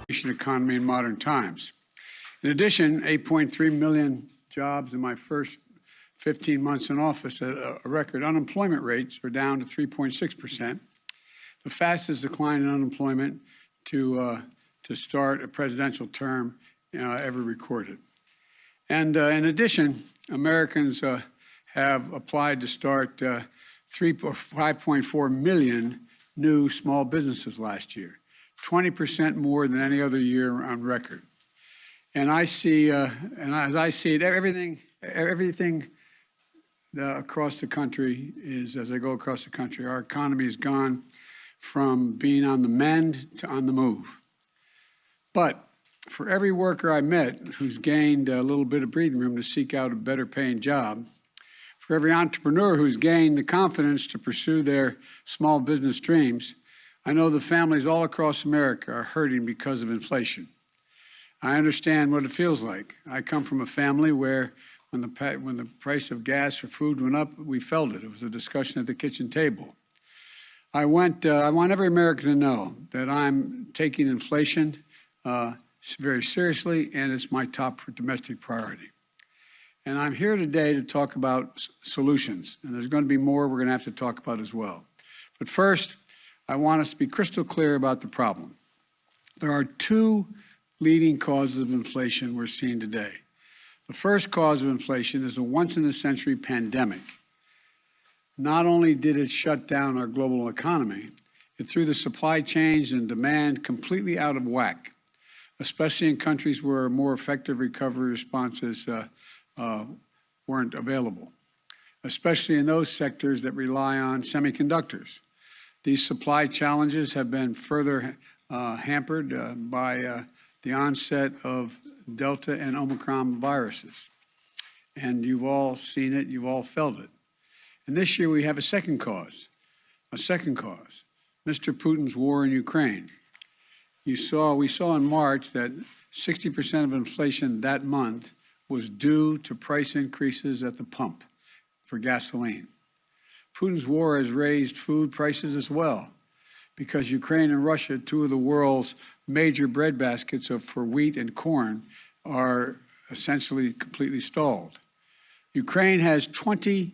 economy in modern times. In addition, 8.3 million jobs in my first 15 months in office at a record. Unemployment rates are down to 3.6%, the fastest decline in unemployment to start a presidential term ever recorded. And in addition, Americans have applied to start 5.4 million new small businesses last year, 20% more than any other year on record. And I see, and as I see it, everything across the country is, as I go across the country, our economy has gone from being on the mend to on the move. But for every worker I met who's gained a little bit of breathing room to seek out a better paying job, for every entrepreneur who's gained the confidence to pursue their small business dreams, I know the families all across America are hurting because of inflation. I understand what it feels like. I come from a family where when the price of gas or food went up, we felt it. It was a discussion at the kitchen table. I want every American to know that I'm taking inflation very seriously, and it's my top domestic priority. And I'm here today to talk about solutions, and there's going to be more we're going to have to talk about as well. But first, I want us to be crystal clear about the problem. There are two leading causes of inflation we're seeing today. The first cause of inflation is a once-in-a-century pandemic. Not only did it shut down our global economy, it threw the supply chains and demand completely out of whack, especially in countries where more effective recovery responses weren't available, especially in those sectors that rely on semiconductors. These supply challenges have been further hampered by the onset of Delta and Omicron viruses. And you've all seen it, you've all felt it. And this year we have a second cause, Mr. Putin's war in Ukraine. We saw in March that 60% of inflation that month was due to price increases at the pump for gasoline. Putin's war has raised food prices as well, because Ukraine and Russia, two of the world's major breadbaskets for wheat and corn, are essentially completely stalled. Ukraine has 20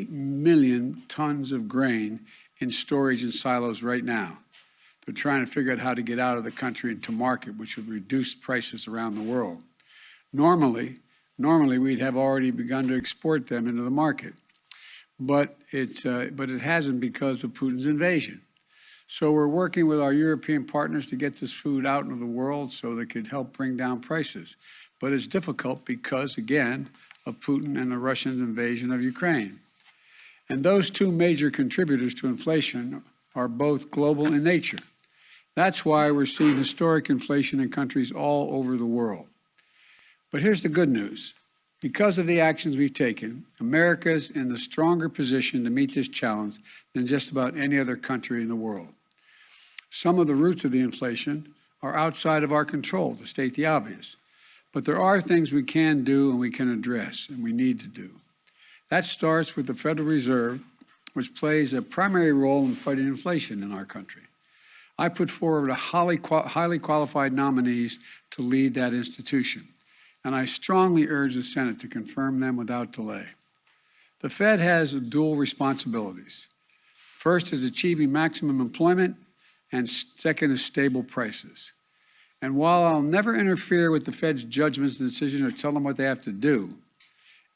million tons of grain in storage in silos right now. They're trying to figure out how to get out of the country and to market, which would reduce prices around the world. Normally we'd have already begun to export them into the market, but it hasn't because of Putin's invasion. So we're working with our European partners to get this food out into the world so they could help bring down prices. But it's difficult because, again, of Putin and the Russian invasion of Ukraine. And those two major contributors to inflation are both global in nature. That's why we're seeing historic inflation in countries all over the world. But here's the good news. Because of the actions we've taken, America's in the stronger position to meet this challenge than just about any other country in the world. Some of the roots of the inflation are outside of our control, to state the obvious. But there are things we can do and we can address and we need to do. That starts with the Federal Reserve, which plays a primary role in fighting inflation in our country. I put forward highly qualified nominees to lead that institution, and I strongly urge the Senate to confirm them without delay. The Fed has dual responsibilities. First is achieving maximum employment, and second is stable prices. And while I'll never interfere with the Fed's judgments and decisions or tell them what they have to do,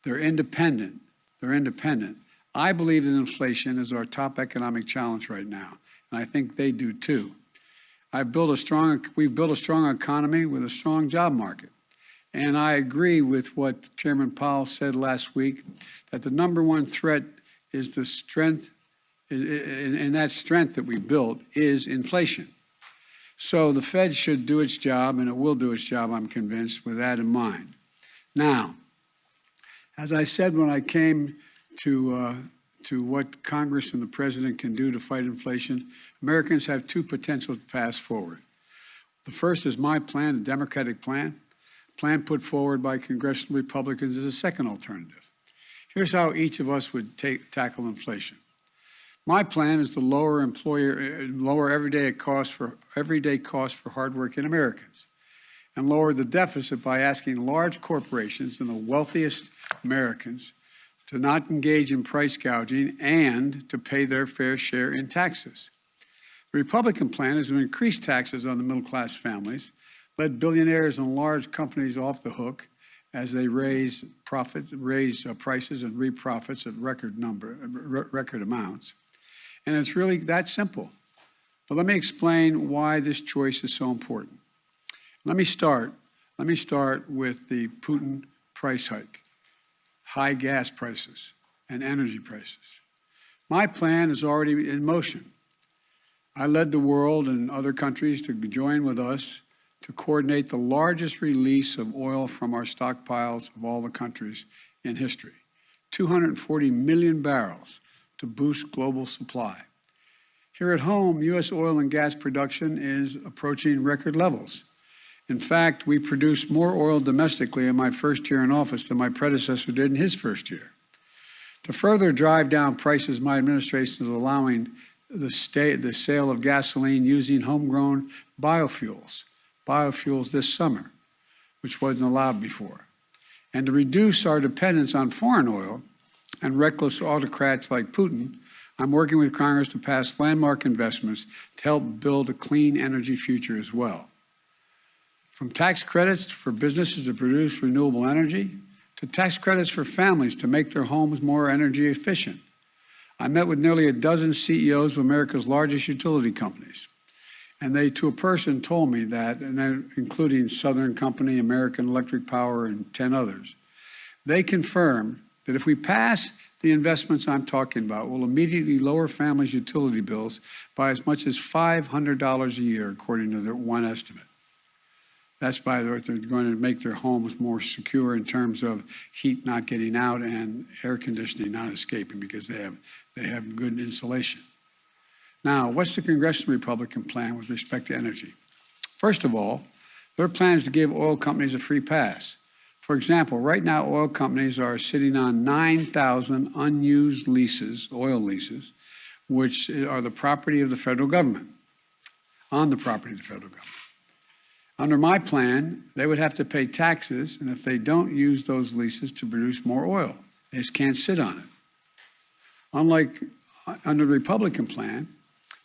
they're independent. I believe that inflation is our top economic challenge right now, and I think they do too. We've built a strong economy with a strong job market. And I agree with what Chairman Powell said last week, that the number one threat is the strength, and that strength that we built is inflation. So the Fed should do its job, and it will do its job, I'm convinced, with that in mind. Now, as I said when I came to what Congress and the President can do to fight inflation, Americans have two potential paths forward. The first is my plan, the Democratic plan. Plan put forward by congressional Republicans is a second alternative. Here's how each of us would tackle inflation. My plan is to lower everyday costs for hardworking Americans, and lower the deficit by asking large corporations and the wealthiest Americans to not engage in price gouging and to pay their fair share in taxes. The Republican plan is to increase taxes on the middle-class families, let billionaires and large companies off the hook as they raise prices and reap profits at record amounts. And it's really that simple. But let me explain why this choice is so important. Let me start with the Putin price hike, high gas prices, and energy prices. My plan is already in motion. I led the world and other countries to join with us to coordinate the largest release of oil from our stockpiles of all the countries in history, 240 million barrels to boost global supply. Here at home, U.S. oil and gas production is approaching record levels. In fact, we produced more oil domestically in my first year in office than my predecessor did in his first year. To further drive down prices, my administration is allowing the sale of gasoline using homegrown biofuels this summer, which wasn't allowed before. And to reduce our dependence on foreign oil and reckless autocrats like Putin, I'm working with Congress to pass landmark investments to help build a clean energy future as well. From tax credits for businesses to produce renewable energy, to tax credits for families to make their homes more energy efficient. I met with nearly a dozen CEOs of America's largest utility companies, and they, to a person, told me that, and including Southern Company, American Electric Power, and 10 others, they confirmed that if we pass the investments I'm talking about, we'll immediately lower families' utility bills by as much as $500 a year, according to their one estimate. That's by what they're going to make their homes more secure in terms of heat not getting out and air conditioning not escaping because they have good insulation. Now, what's the congressional Republican plan with respect to energy? First of all, their plan is to give oil companies a free pass. For example, right now, oil companies are sitting on 9,000 unused leases, oil leases, which are the property of the federal government, on the property of the federal government. Under my plan, they would have to pay taxes, and if they don't use those leases to produce more oil, they just can't sit on it. Unlike under the Republican plan,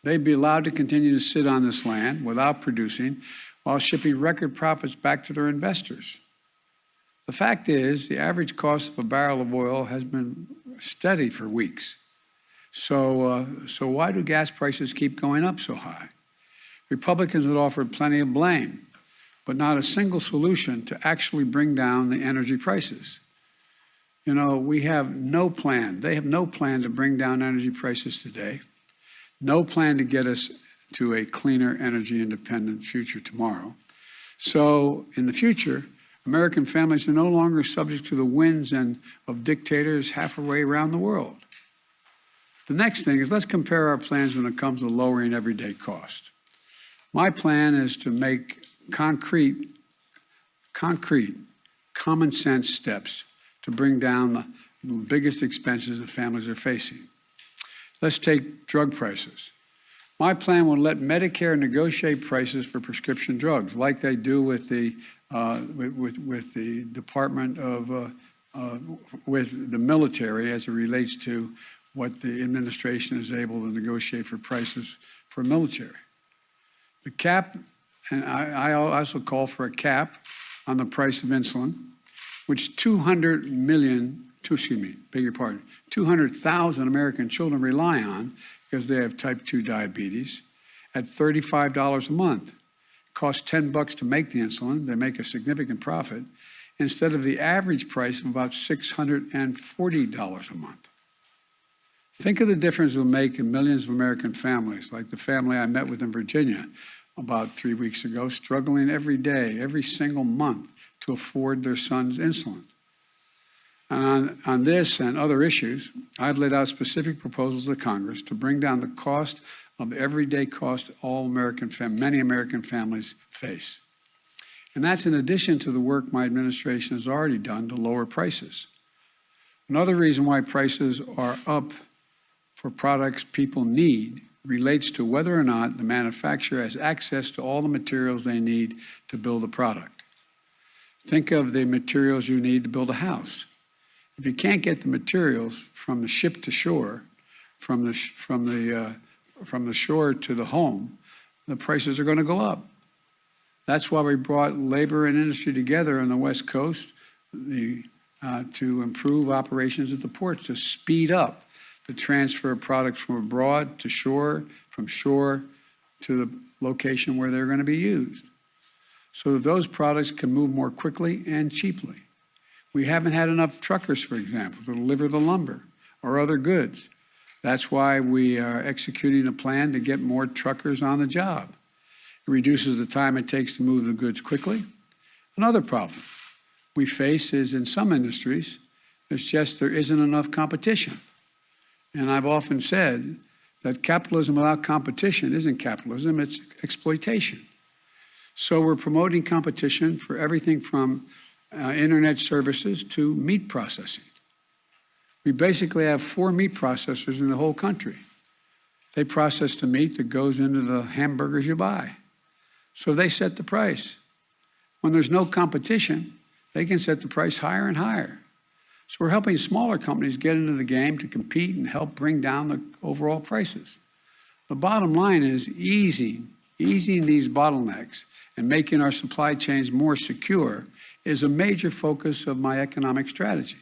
they'd be allowed to continue to sit on this land without producing while shipping record profits back to their investors. The fact is, the average cost of a barrel of oil has been steady for weeks. So why do gas prices keep going up so high? Republicans have offered plenty of blame, but not a single solution to actually bring down the energy prices. You know, we have no plan. They have no plan to bring down energy prices today, no plan to get us to a cleaner, energy independent future tomorrow. So in the future, American families are no longer subject to the whims of dictators halfway around the world. The next thing is, let's compare our plans when it comes to lowering everyday cost. My plan is to make concrete, common sense steps to bring down the biggest expenses that families are facing. Let's take drug prices. My plan will let Medicare negotiate prices for prescription drugs, like they do with the Department of with the military, as it relates to what the administration is able to negotiate for prices for military. The cap, and I also call for a cap on the price of insulin, which 200,000 American children rely on because they have type 2 diabetes at $35 a month. It costs $10 to make the insulin. They make a significant profit instead of the average price of about $640 a month. Think of the difference it will make in millions of American families, like the family I met with in Virginia about 3 weeks ago, struggling every day, every single month to afford their son's insulin. And on this and other issues, I've laid out specific proposals to Congress to bring down the cost of everyday cost many American families face. And that's in addition to the work my administration has already done to lower prices. Another reason why prices are up for products people need relates to whether or not the manufacturer has access to all the materials they need to build a product. Think of the materials you need to build a house. If you can't get the materials from the ship to shore, from the shore to the home, the prices are going to go up. That's why we brought labor and industry together on the West Coast to improve operations at the ports, to speed up the transfer of products from abroad to shore, from shore to the location where they're going to be used, so that those products can move more quickly and cheaply. We haven't had enough truckers, for example, to deliver the lumber or other goods. That's why we are executing a plan to get more truckers on the job. It reduces the time it takes to move the goods quickly. Another problem we face is in some industries, there isn't enough competition. And I've often said that capitalism without competition isn't capitalism, it's exploitation. So we're promoting competition for everything from internet services to meat processing. We basically have 4 meat processors in the whole country. They process the meat that goes into the hamburgers you buy. So they set the price. When there's no competition, they can set the price higher and higher. So we're helping smaller companies get into the game to compete and help bring down the overall prices. The bottom line is easing these bottlenecks and making our supply chains more secure is a major focus of my economic strategy.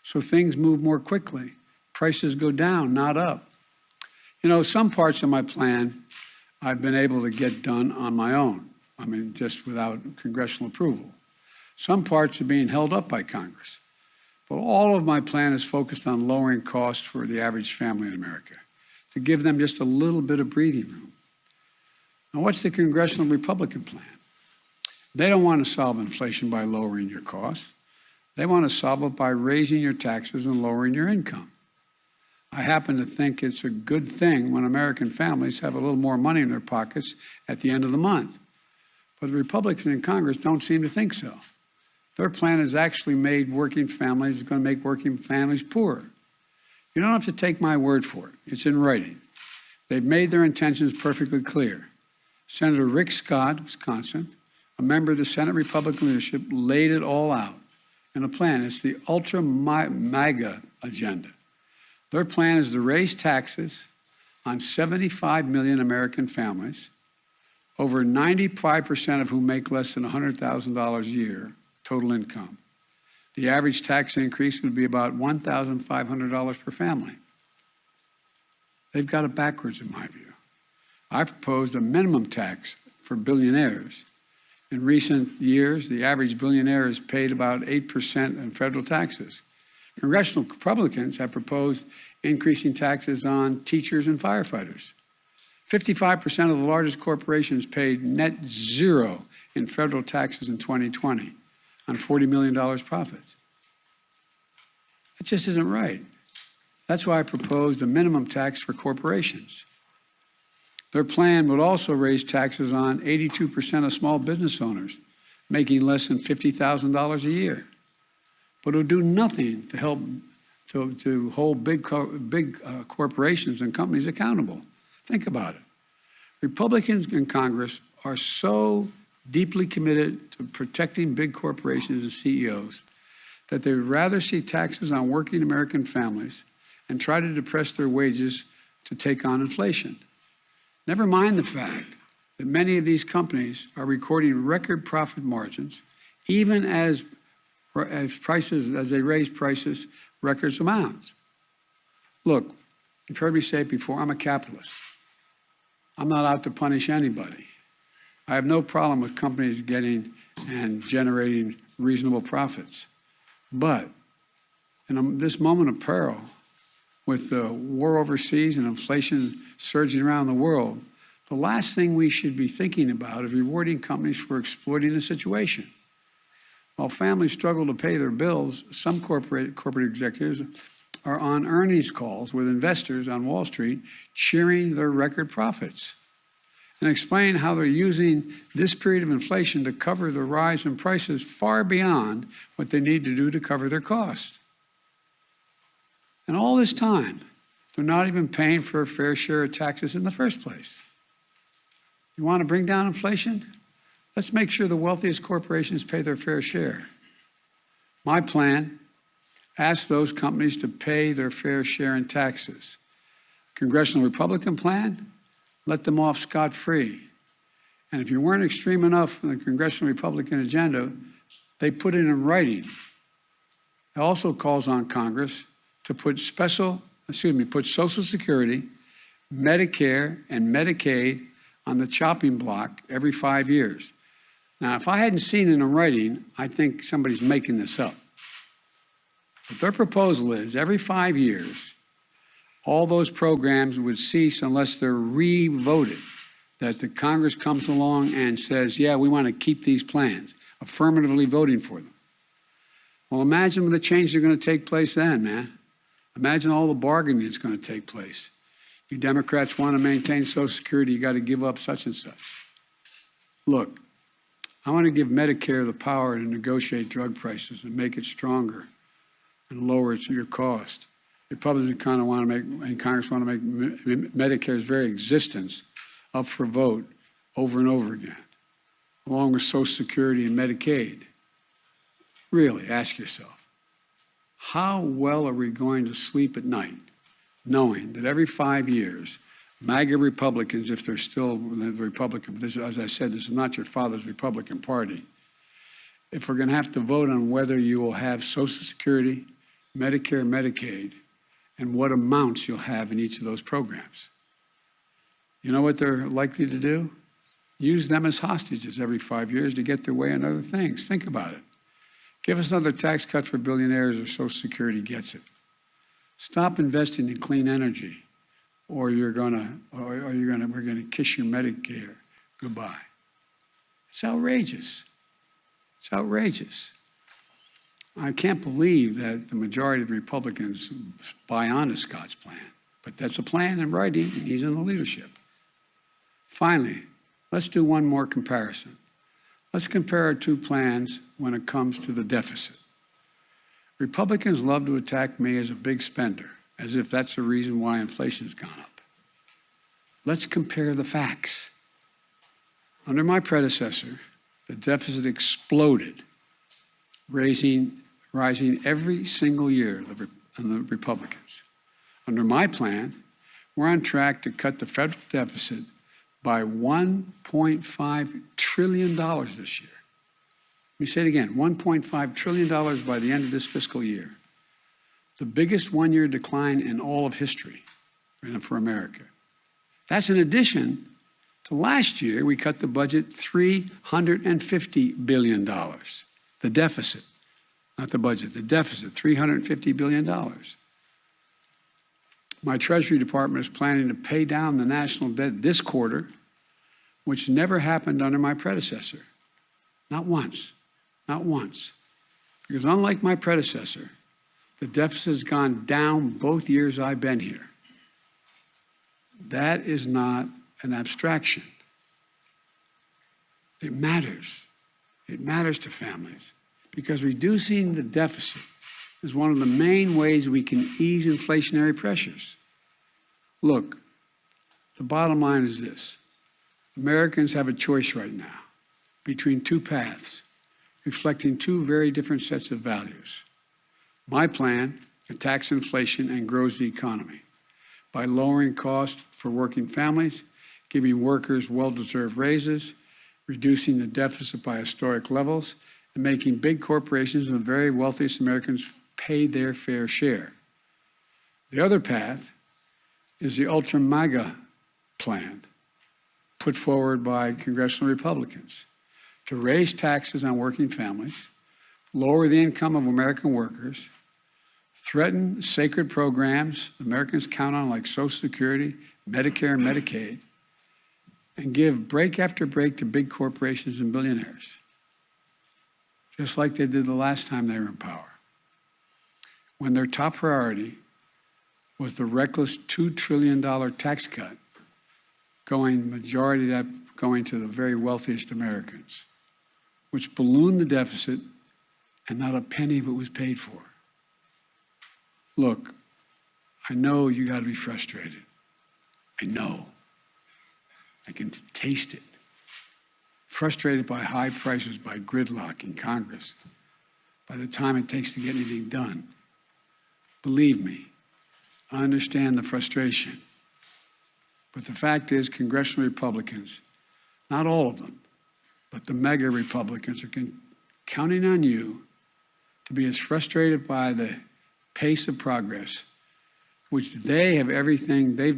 So things move more quickly. Prices go down, not up. You know, some parts of my plan I've been able to get done on my own. I mean, just without congressional approval. Some parts are being held up by Congress. But all of my plan is focused on lowering costs for the average family in America, to give them just a little bit of breathing room. Now, what's the congressional Republican plan? They don't want to solve inflation by lowering your costs. They want to solve it by raising your taxes and lowering your income. I happen to think it's a good thing when American families have a little more money in their pockets at the end of the month. But the Republicans in Congress don't seem to think so. Their plan has actually made working families, it's going to make working families poorer. You don't have to take my word for it. It's in writing. They've made their intentions perfectly clear. Senator Rick Scott, Wisconsin, a member of the Senate Republican leadership, laid it all out in a plan. It's the ultra-MAGA agenda. Their plan is to raise taxes on 75 million American families, over 95% of whom make less than $100,000 a year total income. The average tax increase would be about $1,500 per family. They've got it backwards, in my view. I proposed a minimum tax for billionaires. In recent years, the average billionaire has paid about 8% in federal taxes. Congressional Republicans have proposed increasing taxes on teachers and firefighters. 55% of the largest corporations paid net zero in federal taxes in 2020 on $40 million profits. That just isn't right. That's why I proposed a minimum tax for corporations. Their plan would also raise taxes on 82% of small business owners making less than $50,000 a year. But it would do nothing to help to hold big corporations and companies accountable. Think about it. Republicans in Congress are so deeply committed to protecting big corporations and CEOs that they would rather see taxes on working American families and try to depress their wages to take on inflation. Never mind the fact that many of these companies are recording record profit margins, even as they raise prices record amounts. Look, you've heard me say it before, I'm a capitalist. I'm not out to punish anybody. I have no problem with companies getting and generating reasonable profits. But in this moment of peril, with the war overseas and inflation surging around the world, the last thing we should be thinking about is rewarding companies for exploiting the situation. While families struggle to pay their bills, some corporate executives are on earnings calls with investors on Wall Street cheering their record profits and explain how they're using this period of inflation to cover the rise in prices far beyond what they need to do to cover their costs. And all this time, They're not even paying for a fair share of taxes in the first place. You want to bring down inflation? Let's make sure the wealthiest corporations pay their fair share. My plan asks those companies to pay their fair share in taxes. Congressional Republican plan, let them off scot-free. And if you weren't extreme enough in the Congressional Republican agenda, they put it in writing. It also calls on Congress to put Social Security, Medicare, and Medicaid on the chopping block every 5 years. Now, if I hadn't seen it in writing, I think somebody's making this up. But their proposal is every 5 years, all those programs would cease unless they're re-voted, that the Congress comes along and says, yeah, we want to keep these plans, affirmatively voting for them. Well, imagine the changes that are going to take place then, man. Imagine all the bargaining that's going to take place. You Democrats want to maintain Social Security, you got to give up such and such. Look, I want to give Medicare the power to negotiate drug prices and make it stronger and lower your cost. Republicans kind of want to make, and Congress want to make Medicare's very existence up for vote over and over again, along with Social Security and Medicaid. Really, ask yourself, how well are we going to sleep at night knowing that every 5 years, MAGA Republicans, if they're still Republican, this, as I said, this is not your father's Republican Party, if we're going to have to vote on whether you will have Social Security, Medicare, Medicaid, and what amounts you'll have in each of those programs. You know what they're likely to do? Use them as hostages every 5 years to get their way on other things. Think about it. Give us another tax cut for billionaires or Social Security gets it. Stop investing in clean energy or we're gonna kiss your Medicare goodbye. It's outrageous. It's outrageous. I can't believe that the majority of the Republicans buy on to Scott's plan, but that's a plan in writing, and he's in the leadership. Finally, let's do one more comparison. Let's compare our two plans when it comes to the deficit. Republicans love to attack me as a big spender, as if that's the reason why inflation's gone up. Let's compare the facts. Under my predecessor, the deficit exploded, rising every single year on the Republicans. Under my plan, we're on track to cut the federal deficit by $1.5 trillion this year. Let me say it again, $1.5 trillion by the end of this fiscal year. The biggest one-year decline in all of history for America. That's in addition to last year, we cut the budget $350 billion. The deficit, not the budget, the deficit, $350 billion. My Treasury Department is planning to pay down the national debt this quarter, which never happened under my predecessor. Not once, not once. Because unlike my predecessor, the deficit has gone down both years I've been here. That is not an abstraction. It matters. It matters to families because reducing the deficit is one of the main ways we can ease inflationary pressures. Look, the bottom line is this. Americans have a choice right now between two paths reflecting two very different sets of values. My plan attacks inflation and grows the economy by lowering costs for working families, giving workers well-deserved raises, reducing the deficit by historic levels, and making big corporations and the very wealthiest Americans pay their fair share. The other path is the ultra-MAGA plan put forward by congressional Republicans to raise taxes on working families, lower the income of American workers, threaten sacred programs Americans count on like Social Security, Medicare, and Medicaid, and give break after break to big corporations and billionaires, just like they did the last time they were in power, when their top priority was the reckless $2 trillion tax cut, majority of that going to the very wealthiest Americans, which ballooned the deficit and not a penny of it was paid for. Look, I know you got to be frustrated. I know. I can taste it. Frustrated by high prices, by gridlock in Congress, by the time it takes to get anything done. Believe me, I understand the frustration. But the fact is, congressional Republicans, not all of them, but the mega Republicans are counting on you to be as frustrated by the pace of progress, which they've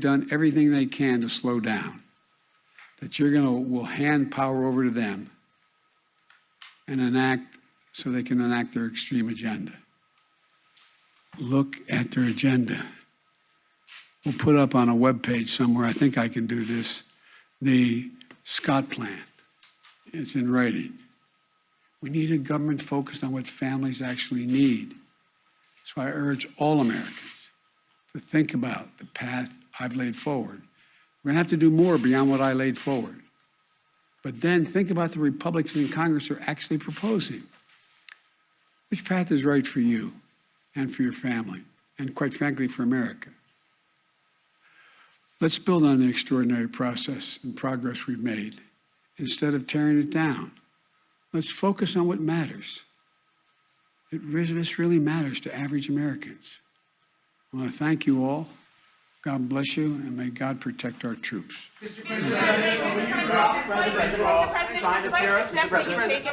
done everything they can to slow down, that will hand power over to them and enact so they can enact their extreme agenda. Look at their agenda. We'll put up on a webpage somewhere, I think I can do this, the Scott Plan. It's in writing. We need a government focused on what families actually need. So I urge all Americans to think about the path I've laid forward. We're going to have to do more beyond what I laid forward. But then think about the Republicans in Congress are actually proposing. Which path is right for you and for your family, and quite frankly, for America? Let's build on the extraordinary process and progress we've made instead of tearing it down. Let's focus on what matters. This really matters to average Americans. I want to thank you all. God bless you, and may God protect our troops. Mr. President, will you drop China tariffs? Mr. President,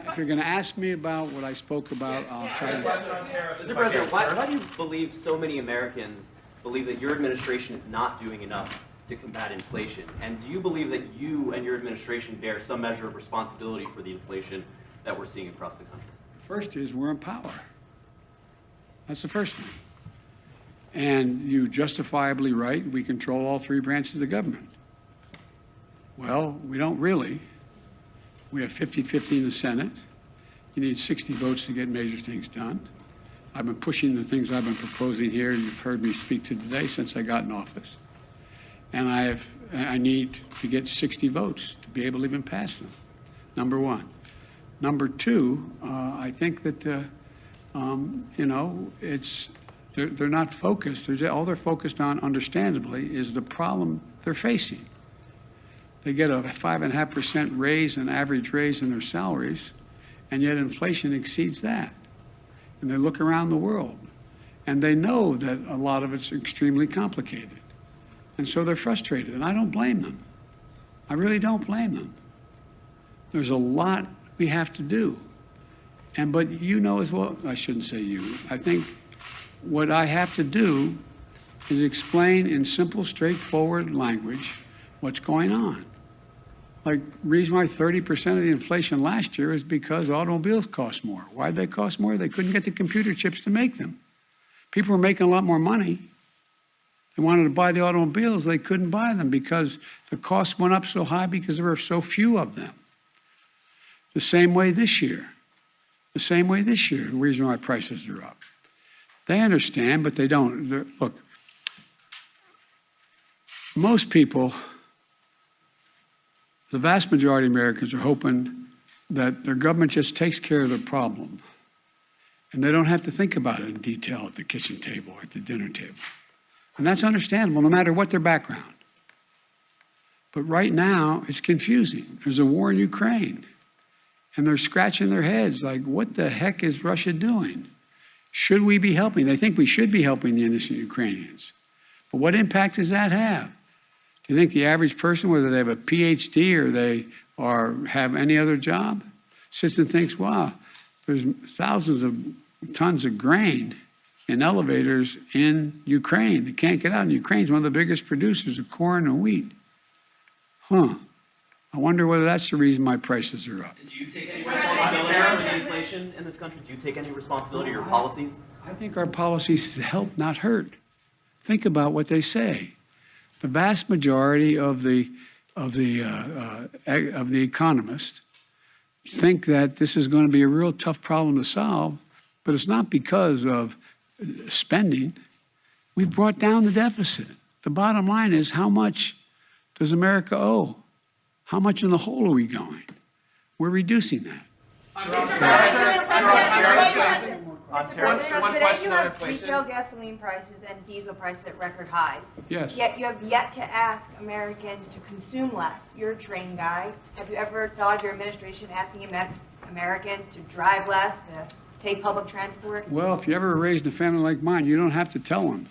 If you're going to ask me about what I spoke about, I'll try to. Mr. President, why do you believe so many Americans believe that your administration is not doing enough to combat inflation? And do you believe that you and your administration bear some measure of responsibility for the inflation that we're seeing across the country? First is we're in power. That's the first thing. And you justifiably right, we control all three branches of the government. Well, we don't really. We have 50-50 in the Senate. You need 60 votes to get major things done. I've been pushing the things I've been proposing here, you've heard me speak to today since I got in office. And I need to get 60 votes to be able to even pass them, number one. Number two, I think that, they're not focused. All they're focused on, understandably, is the problem they're facing. They get a 5.5% raise, an average raise in their salaries, and yet inflation exceeds that. And they look around the world, and they know that a lot of it's extremely complicated. And so they're frustrated, and I don't blame them. I really don't blame them. There's a lot we have to do. But you know as well, I shouldn't say you, I think what I have to do is explain in simple, straightforward language what's going on. Like, the reason why 30% of the inflation last year is because automobiles cost more. Why'd they cost more? They couldn't get the computer chips to make them. People were making a lot more money. They wanted to buy the automobiles. They couldn't buy them because the costs went up so high because there were so few of them. The same way this year. The same way this year, the reason why prices are up. They understand, but they don't. Look, most people, the vast majority of Americans are hoping that their government just takes care of the problem and they don't have to think about it in detail at the kitchen table or at the dinner table. And that's understandable, no matter what their background. But right now, it's confusing. There's a war in Ukraine, and they're scratching their heads like, what the heck is Russia doing? Should we be helping? They think we should be helping the innocent Ukrainians. But what impact does that have? Do you think the average person, whether they have a PhD or they have any other job, sits and thinks, wow, there's thousands of tons of grain in elevators in Ukraine that can't get out. And Ukraine's one of the biggest producers of corn and wheat. I wonder whether that's the reason my prices are up. Do you take any responsibility for the inflation in this country? Do you take any responsibility for your policies? I think our policies help, not hurt. Think about what they say. The vast majority of the economists think that this is going to be a real tough problem to solve, but it's not because of spending. We've brought down the deficit. The bottom line is, how much does America owe? How much in the hole are we going? We're reducing that. on Mr. tariffs. President, One today question you on have inflation. retail gasoline prices and diesel prices at record highs. Yes. Yet you have yet to ask Americans to consume less. You're a train guy. Have you ever thought of your administration asking Americans to drive less, to take public transport? Well, if you ever raised a family like mine, you don't have to tell them.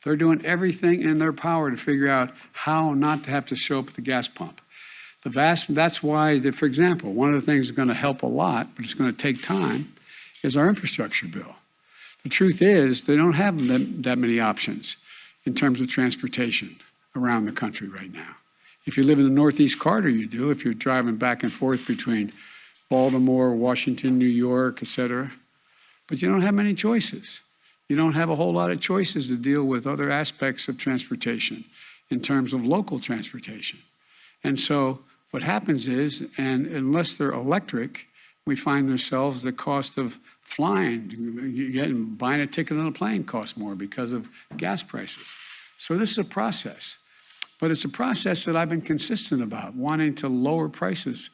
They're doing everything in their power to figure out how not to have to show up at the gas pump. That's why, for example, one of the things that's going to help a lot, but it's going to take time, is our infrastructure bill. The truth is, they don't have that many options in terms of transportation around the country right now. If you live in the Northeast Corridor, you do. If you're driving back and forth between Baltimore, Washington, New York, et cetera. But you don't have many choices. You don't have a whole lot of choices to deal with other aspects of transportation in terms of local transportation. And so what happens is, and unless they're electric, we find ourselves the cost of flying, buying a ticket on a plane costs more because of gas prices. So this is a process. But it's a process that I've been consistent about, wanting to lower prices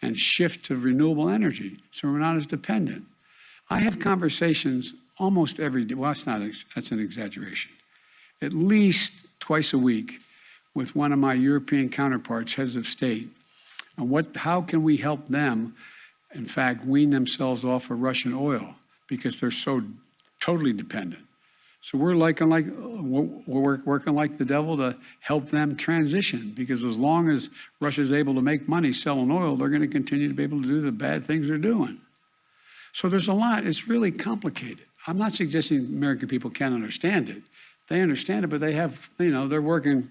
and shift to renewable energy so we're not as dependent. I have conversations almost every day. Well, that's an exaggeration. At least twice a week with one of my European counterparts, heads of state, on how can we help them, in fact, wean themselves off of Russian oil because they're so totally dependent. So we're working like the devil to help them transition, because as long as Russia's able to make money selling oil, they're going to continue to be able to do the bad things they're doing. So there's a lot. It's really complicated. I'm not suggesting American people can't understand it. They understand it, but they have, they're working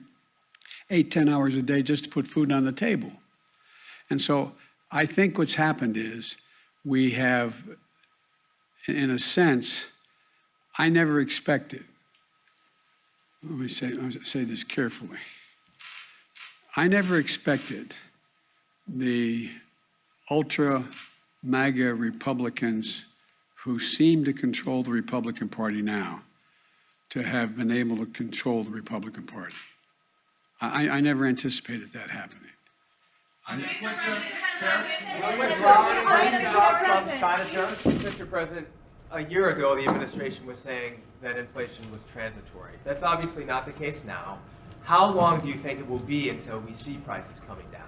8-10 hours a day just to put food on the table. And so I think what's happened is we have, in a sense, I never expected, let me say this carefully. I never expected the ultra MAGA Republicans who seem to control the Republican Party now to have been able to control the Republican Party. I never anticipated that happening. Mr. President, a year ago, the administration was saying that inflation was transitory. That's obviously not the case now. How long do you think it will be until we see prices coming down?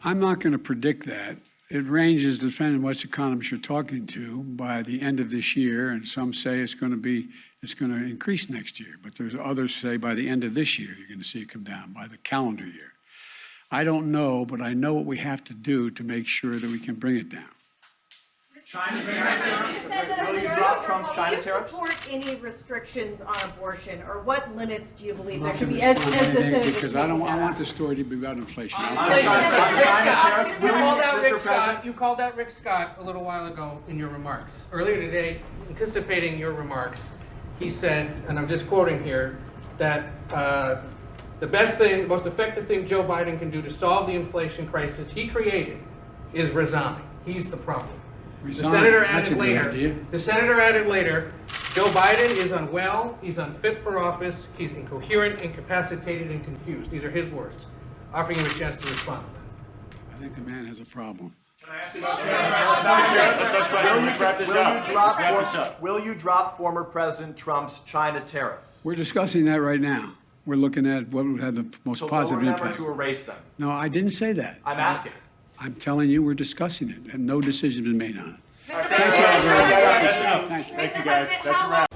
I'm not going to predict that. It ranges depending on which economists you're talking to by the end of this year, and some say it's going to increase next year. But there's others say by the end of this year you're going to see it come down by the calendar year. I don't know, but I know what we have to do to make sure that we can bring it down. China tariffs. Will you drop Trump's China Do you tariffs? support any restrictions on abortion, or what limits do you believe there I'm should not be, gonna as respond the to anything Senate is because taking I that want up? the story to be about inflation. On I'll- China tariffs, You called out Mr. Rick Scott. President. You called out Rick Scott a little while ago in your remarks. Earlier today, anticipating your remarks, he said, and I'm just quoting here, that the best thing, most effective thing Joe Biden can do to solve the inflation crisis he created is resign. He's the problem. Resign. The senator That's a added good later. idea. The senator added later, Joe Biden is unwell, he's unfit for office, he's incoherent, incapacitated, and confused. These are his words. Offering him a chance to respond to that. I think the man has a problem. Let's wrap this up. Will you drop former President Trump's China tariffs? We're discussing that right now. We're looking at what would have the most To positive lower them or impact. to erase them? No, I didn't say that. I'm asking. I'm telling you, we're discussing it, and no decision's been made on it. That's enough. Thank you. Thank you, guys. That's a wrap.